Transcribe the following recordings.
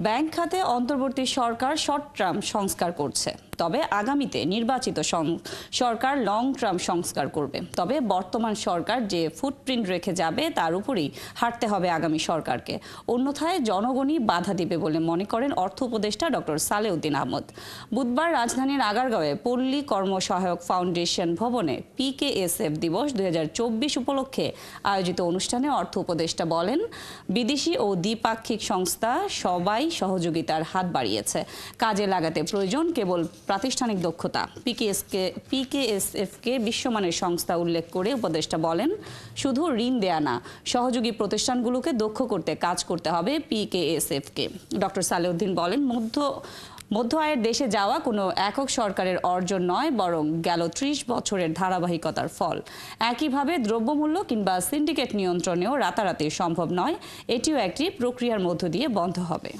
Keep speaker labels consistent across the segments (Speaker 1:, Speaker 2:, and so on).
Speaker 1: Bank খাতে অন্তর্বর্তী সরকার short term সংস্কার করছে, তবে আগামীতে নির্বাচিত সরকার লং টার্ম সংস্কার করবে। তবে বর্তমান সরকার যে ফুটপ্রিন্ট রেখে যাবে তার উপরেই হাঁটতে হবে আগামী সরকারকে, অন্যথায় জনগণই বাধা দিবে বলে মনে করেন অর্থ উপদেষ্টা ডক্টর সালেউদ্দিন আহমদ। বুধবার রাজধানীর আগারগাঁওয়ে পল্লী কর্মসহায়ক ফাউন্ডেশন ভবনে PKSF দিবস 2024 উপলক্ষে আয়োজিত অনুষ্ঠানে অর্থ উপদেষ্টা বলেন, বিদেশি ও দ্বিপাক্ষিক সংস্থা সবাই সহযোগিতার হাত বাড়িয়েছে, কাজে লাগাতে প্রয়োজন কেবল প্রাতিষ্ঠানিক দক্ষতা। PKSF-কে বিশ্বমানের সংস্থা উল্লেখ করে উপদেষ্টা বলেন, শুধু ঋণ দেয়া না, সহযোগী প্রতিষ্ঠানগুলোকে দক্ষ করতে কাজ করতে হবে PKSF-কে। ডক্টর সালেউদ্দিন বলেন, মধ্য আয়ের দেশে যাওয়া কোনো একক সরকারের অর্জন নয়, বরং গেল 30 বছরের ধারাবাহিকতার ফল। একইভাবে দ্রব্যমূল্য কিংবা সিন্ডিকেট নিয়ন্ত্রণেও রাতারাতি সম্ভব নয়, এটিও একটি প্রক্রিয়ার মধ্য দিয়ে বন্ধ হবে।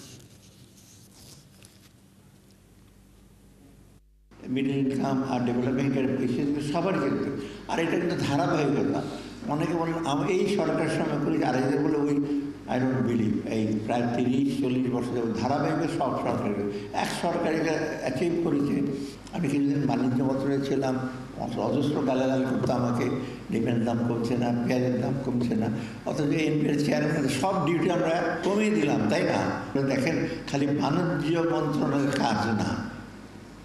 Speaker 2: মিডল ইনকাম আর ডেভেলপমেন্টের ইস্যুগুলো সবার ক্ষেত্রে, আর এটা কিন্তু ধারাবাহিকতা। অনেকে বলেন আমি এই সরকারের সময় করি, আর এদের বলে ওই আই ডোন্ট বিলিভ। এই প্রায় 30-40 বছর যাবত ধারাবাহিক সব সরকারের এক সরকারিকে অ্যাচিভ করেছে। আমি কিছুদিন বাণিজ্য মন্ত্রণে ছিলাম, অজস্র গালাগাল করতো আমাকে, ডিমের দাম কমছে না, পেঁয়াজের দাম কমছে না, অথচ এনপিআর চেয়ারম্যান সব ডিউটি আমরা কমিয়ে দিলাম, তাই না? দেখেন, খালি বাণিজ্য মন্ত্রণালয়ের কাজ না,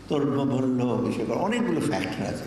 Speaker 2: দ্রব্যমূল্য বিষয় অনেকগুলো ফ্যাক্টর আছে।